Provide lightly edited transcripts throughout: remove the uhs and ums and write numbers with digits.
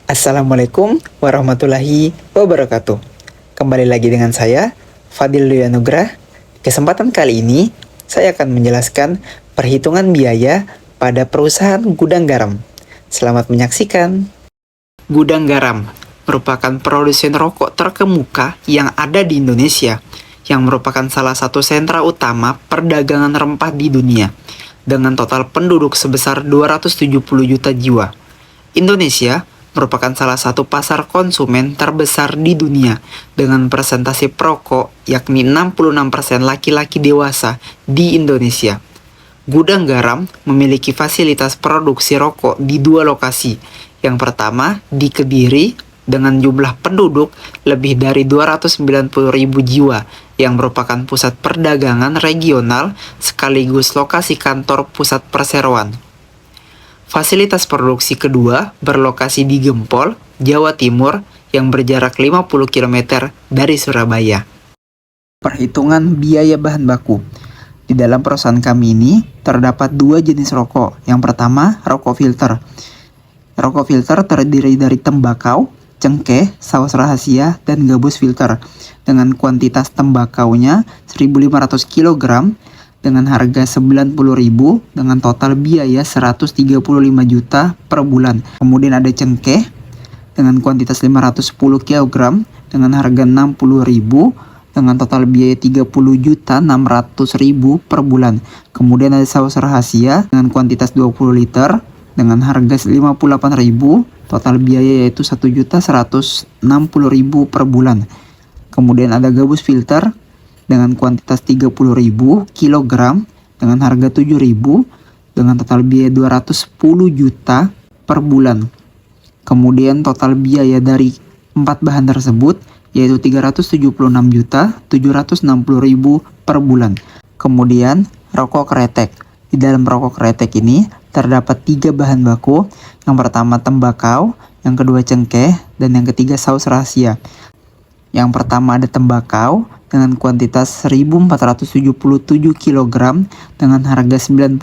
Assalamualaikum warahmatullahi wabarakatuh. Kembali lagi dengan saya, Fadil Dwi Anugrah. Kesempatan kali ini, saya akan menjelaskan perhitungan biaya pada perusahaan gudang garam. Selamat menyaksikan. Gudang garam merupakan produsen rokok terkemuka yang ada di Indonesia, yang merupakan salah satu sentra utama perdagangan rempah di dunia, dengan total penduduk sebesar 270 juta jiwa. Indonesia merupakan salah satu pasar konsumen terbesar di dunia dengan persentase perokok yakni 66% laki-laki dewasa di Indonesia. Gudang garam memiliki fasilitas produksi rokok di dua lokasi. Yang pertama di Kediri dengan jumlah penduduk lebih dari 290.000 jiwa yang merupakan pusat perdagangan regional sekaligus lokasi kantor pusat perseroan. Fasilitas produksi kedua berlokasi di Gempol, Jawa Timur yang berjarak 50 km dari Surabaya. Perhitungan biaya bahan baku. Di dalam perusahaan kami ini terdapat dua jenis rokok. Yang pertama, rokok filter. Rokok filter terdiri dari tembakau, cengkeh, saus rahasia, dan gabus filter. Dengan kuantitas tembakaunya 1.500 kg, dengan harga 90.000 dengan total biaya 135 juta per bulan. Kemudian ada cengkeh dengan kuantitas 510 kg dengan harga 60.000 dengan total biaya 30 juta 600.000 per bulan. Kemudian ada saus rahasia dengan kuantitas 20 liter dengan harga 58.000, total biaya yaitu 1.160.000 per bulan. Kemudian ada gabus filter dengan kuantitas 30.000 kg dengan harga 7.000 dengan total biaya 210 juta per bulan. Kemudian total biaya dari 4 bahan tersebut yaitu 376.760.000 per bulan. Kemudian rokok kretek. Di dalam rokok kretek ini terdapat 3 bahan baku. Yang pertama tembakau, yang kedua cengkeh, dan yang ketiga saus rahasia. Yang pertama ada tembakau dengan kuantitas 1.477 kg dengan harga 90.000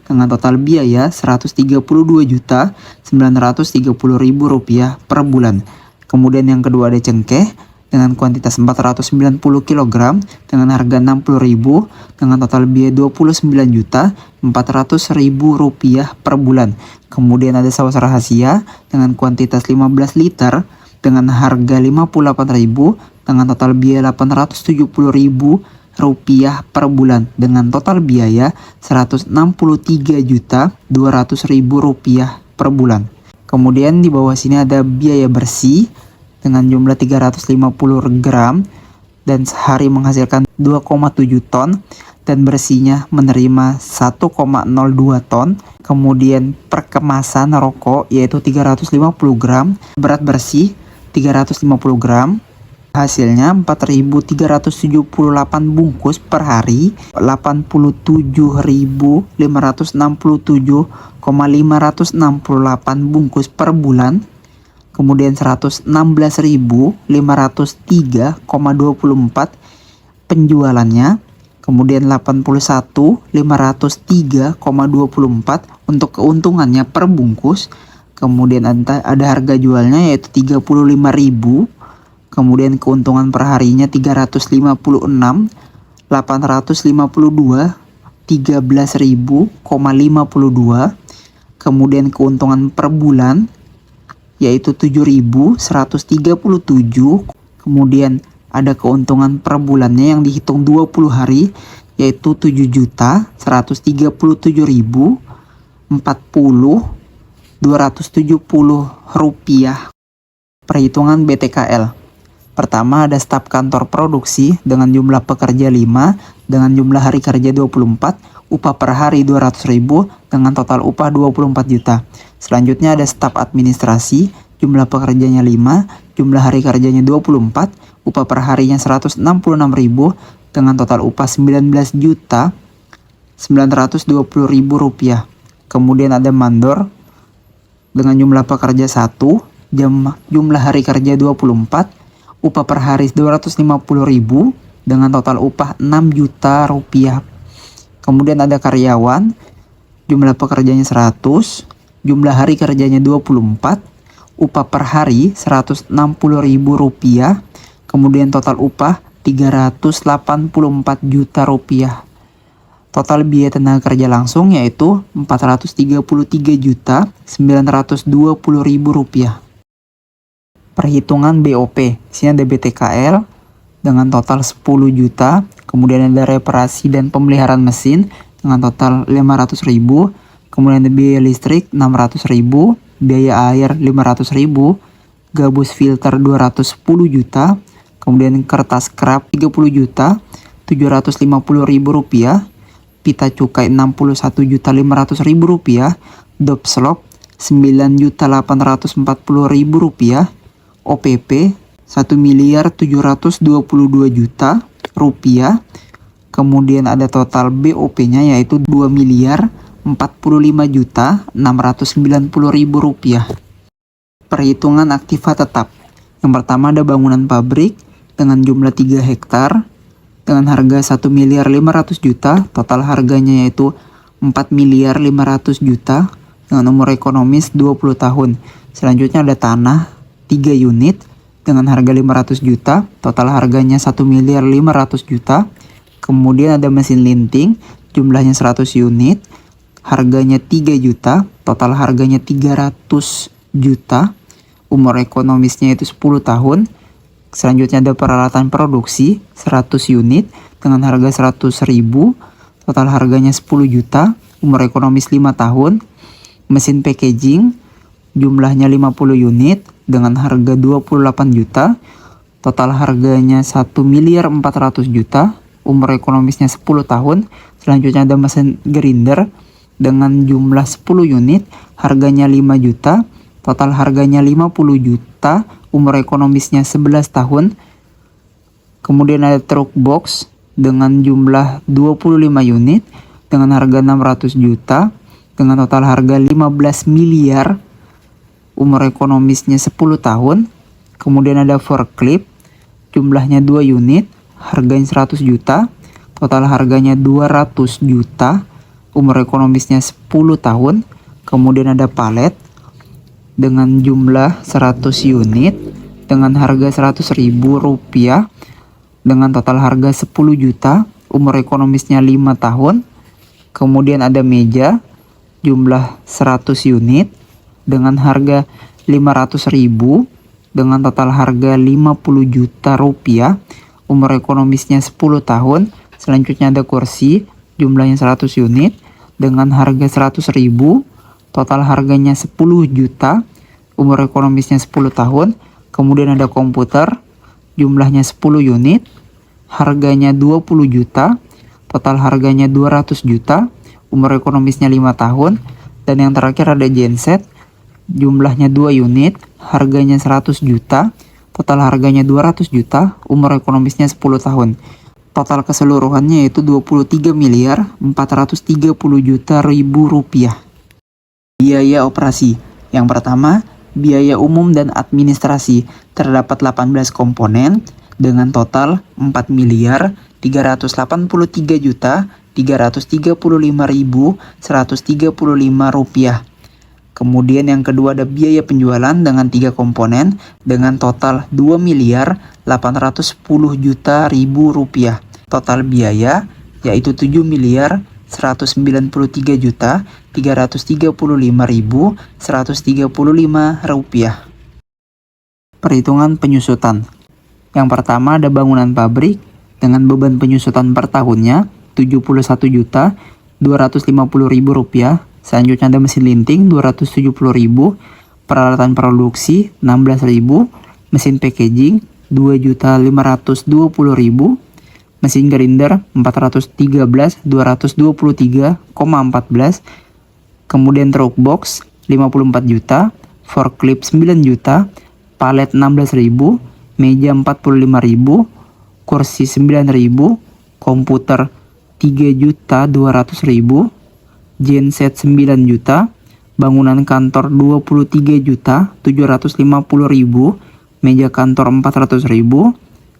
dengan total biaya 132 juta 930.000 rupiah per bulan. Kemudian yang kedua ada cengkeh dengan kuantitas 490 kg dengan harga 60.000 dengan total biaya 29 juta 400.000 rupiah per bulan. Kemudian ada saus rahasia dengan kuantitas 15 liter dengan harga 58.000 dengan total biaya 870.000 rupiah per bulan dengan total biaya 163 juta 200.000 rupiah per bulan. Kemudian di bawah sini ada biaya bersih dengan jumlah 350 gram dan sehari menghasilkan 2,7 ton dan bersihnya menerima 1,02 ton. Kemudian perkemasan rokok yaitu 350 gram, berat bersih 350 gram. Hasilnya 4.378 bungkus per hari, 87.567,568 bungkus per bulan. Kemudian 116.503,24 penjualannya. Kemudian 81.503,24 untuk keuntungannya per bungkus. Kemudian ada harga jualnya yaitu 35.000. Kemudian keuntungan per harinya 356, 852, 13.000,52. Kemudian keuntungan per bulan yaitu 7.137. Kemudian ada keuntungan per bulannya yang dihitung 20 hari yaitu 7.337.040,270 rupiah. Perhitungan BTKL. Pertama ada staf kantor produksi dengan jumlah pekerja 5 dengan jumlah hari kerja 24, upah per hari 200.000 dengan total upah 24 juta. Selanjutnya ada staf administrasi, jumlah pekerjanya 5, jumlah hari kerjanya 24, upah per harinya 166.000 dengan total upah 19 juta 920.000 rupiah. Kemudian ada mandor dengan jumlah pekerja 1, jumlah hari kerja 24, upah per hari 250.000 dengan total upah 6 juta rupiah. Kemudian ada karyawan, jumlah pekerjanya 100, jumlah hari kerjanya 24, upah per hari Rp160.000, kemudian total upah Rp384 juta. Total biaya tenaga kerja langsung yaitu Rp433.920.000. Perhitungan BOP, sini ada BTKL dengan total 10 juta, kemudian ada reparasi dan pemeliharaan mesin dengan total 500.000, kemudian ada biaya listrik 600.000, biaya air 500.000, gabus filter 210 juta, kemudian kertas scrap 30 juta, Rp750.000, pita cukai Rp61.500.000, dopslop Rp9.840.000, OPP Rp1.722.000, kemudian ada total BOP-nya yaitu Rp2.045.690.000. Perhitungan aktiva tetap. Yang pertama ada bangunan pabrik dengan jumlah 3 hektar dengan harga Rp1.500.000, total harganya yaitu Rp4.500.000 dengan umur ekonomis 20 tahun. Selanjutnya ada tanah 3 unit dengan harga 500 juta, total harganya Rp1.500.000. Kemudian ada mesin linting, jumlahnya 100 unit, harganya 3 juta, total harganya 300 juta, umur ekonomisnya itu 10 tahun. Selanjutnya ada peralatan produksi 100 unit dengan harga 100.000, total harganya 10 juta, umur ekonomis 5 tahun. Mesin packaging, jumlahnya 50 unit dengan harga 28 juta, total harganya Rp1.400.000, umur ekonomisnya 10 tahun. Selanjutnya ada mesin grinder dengan jumlah 10 unit, harganya 5 juta, total harganya 50 juta, umur ekonomisnya 11 tahun. Kemudian ada truk box dengan jumlah 25 unit dengan harga 600 juta, dengan total harga 15 miliar, umur ekonomisnya 10 tahun. Kemudian ada forklift, jumlahnya 2 unit, harganya 100 juta, total harganya 200 juta, umur ekonomisnya 10 tahun. Kemudian ada palet dengan jumlah 100 unit dengan harga Rp100.000 dengan total harga 10 juta, umur ekonomisnya 5 tahun. Kemudian ada meja jumlah 100 unit dengan harga Rp500.000 dengan total harga Rp50 juta, umur ekonomisnya 10 tahun. Selanjutnya ada kursi jumlahnya 100 unit dengan harga Rp100.000, total harganya 10 juta, umur ekonomisnya 10 tahun. Kemudian ada komputer jumlahnya 10 unit, harganya 20 juta, total harganya 200 juta, umur ekonomisnya 5 tahun. Dan yang terakhir ada genset, jumlahnya 2 unit, harganya 100 juta, total harganya 200 juta, umur ekonomisnya 10 tahun. Total keseluruhannya yaitu Rp23.430.000.000. Biaya operasi. Yang pertama, biaya umum dan administrasi. Terdapat 18 komponen dengan total Rp4.383.335.135. Kemudian yang kedua ada biaya penjualan dengan 3 komponen dengan total Rp2.810.000.000. Total biaya yaitu Rp7.393.335.135. Perhitungan penyusutan. Yang pertama ada bangunan pabrik dengan beban penyusutan per tahunnya Rp71.250.000. Selanjutnya ada mesin linting Rp270.000, peralatan produksi Rp16.000, mesin packaging Rp2.520.000, mesin grinder Rp413.223,14, kemudian truk box Rp54 juta, forklift Rp9 juta, palet Rp16.000, meja Rp45.000, kursi Rp9.000, komputer Rp3.200.000, genset Rp9 juta, bangunan kantor Rp23.750.000, meja kantor Rp400.000,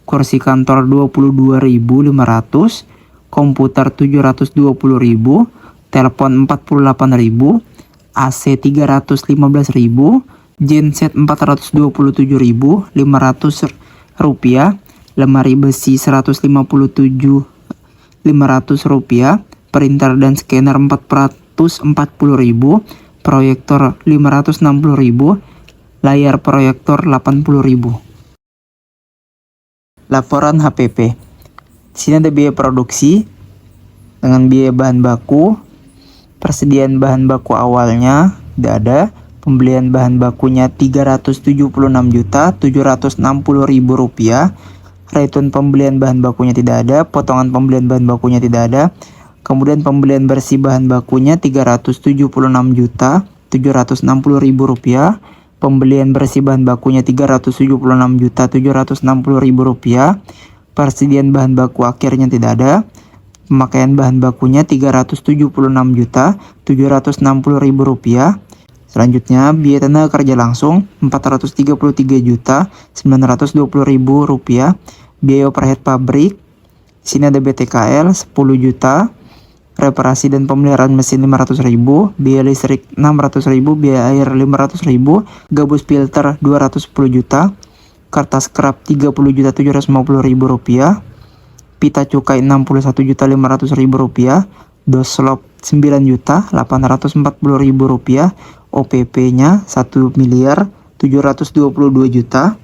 kursi kantor Rp22.500, komputer Rp720.000, telepon Rp48.000, AC Rp315.000, genset Rp427.500, lemari besi Rp157.500, printer dan scanner Rp440.000, proyektor Rp560.000, layar proyektor Rp80.000. Laporan HPP. Di sini ada biaya produksi dengan biaya bahan baku. Persediaan bahan baku awalnya tidak ada. Pembelian bahan bakunya Rp376.760.000. Return pembelian bahan bakunya tidak ada. Potongan pembelian bahan bakunya tidak ada. Kemudian pembelian bersih bahan bakunya Rp376.760.000. Pembelian bersih bahan bakunya Rp376.760.000. Persediaan bahan baku akhirnya tidak ada. Pemakaian bahan bakunya Rp376.760.000. Selanjutnya, biaya tenaga kerja langsung Rp433.920.000. Biaya overhead pabrik, di sini ada BTKL 10 juta. Reparasi dan pemeliharaan mesin Rp500.000, biaya listrik Rp600.000, biaya air Rp500.000, gabus filter Rp210 juta, kertas scrap Rp30.750.000, pita cukai Rp61.500.000, doslop Rp9.840.000, OPP-nya Rp1.722.000.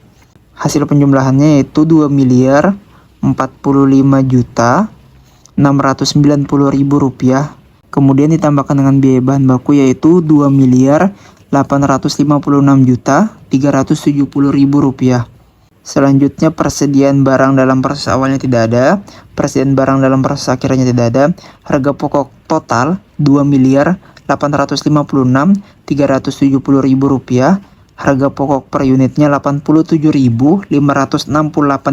Hasil penjumlahannya yaitu Rp2.045.690.000. Kemudian ditambahkan dengan biaya bahan baku yaitu Rp2.856.370.000. Selanjutnya persediaan barang dalam proses awalnya tidak ada. Persediaan barang dalam proses akhirnya tidak ada. Harga pokok total Rp2.856.370.000. Harga pokok per unitnya 87.568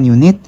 unit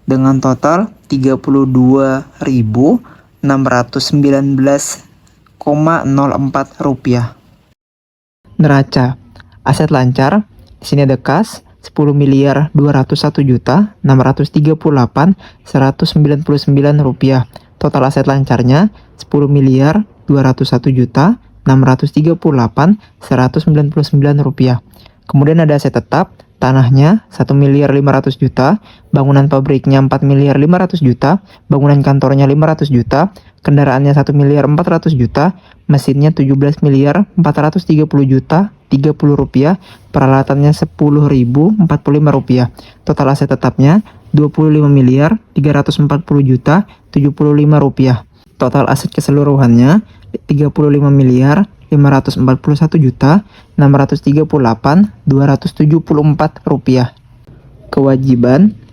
dengan total Rp32.619,04. Neraca aset lancar, di sini ada kas Rp10.201.638.199. Total aset lancarnya Rp10.201.638.199. Kemudian ada aset tetap, tanahnya Rp1.500.000.000, bangunan pabriknya Rp4.500.000.000, bangunan kantornya Rp500.000.000, kendaraannya Rp1.400.000.000, mesinnya Rp17.430.030.000, peralatannya Rp10.045. Total aset tetapnya Rp25.340.075.000. Total aset keseluruhannya Rp35.541.638.274.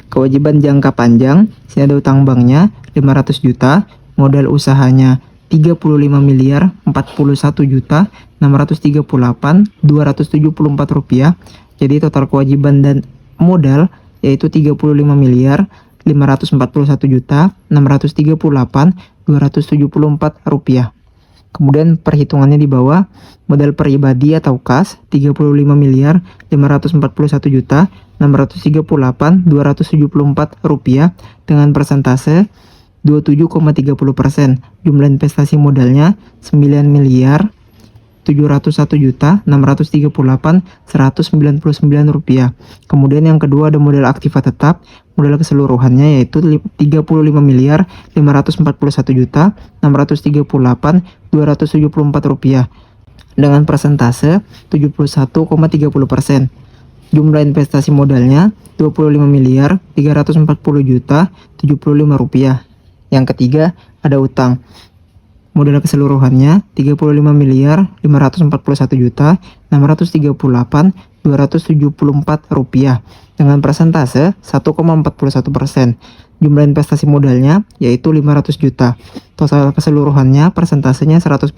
Kewajiban jangka panjang, sini ada utang banknya 500 juta, modal usahanya Rp35.041.638.274. Jadi total kewajiban dan modal yaitu Rp35.541.638.274. Kemudian perhitungannya di bawah, modal pribadi atau kas Rp35.541.638.274 dengan persentase 27,30%. Jumlah investasi modalnya Rp9.731.638.199. Kemudian yang kedua ada modal aktiva tetap. Modal keseluruhannya yaitu Rp35.541.638.274 dengan persentase 71,30%. Jumlah investasi modalnya Rp25.340.075.000. Yang ketiga ada utang. Modal keseluruhannya Rp35.541.638.274 dengan persentase 1,41%. Jumlah investasi modalnya yaitu Rp500 juta. Total keseluruhannya persentasenya 100%.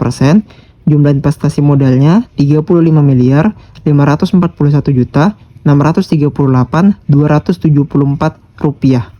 Jumlah investasi modalnya Rp35.541.638.274.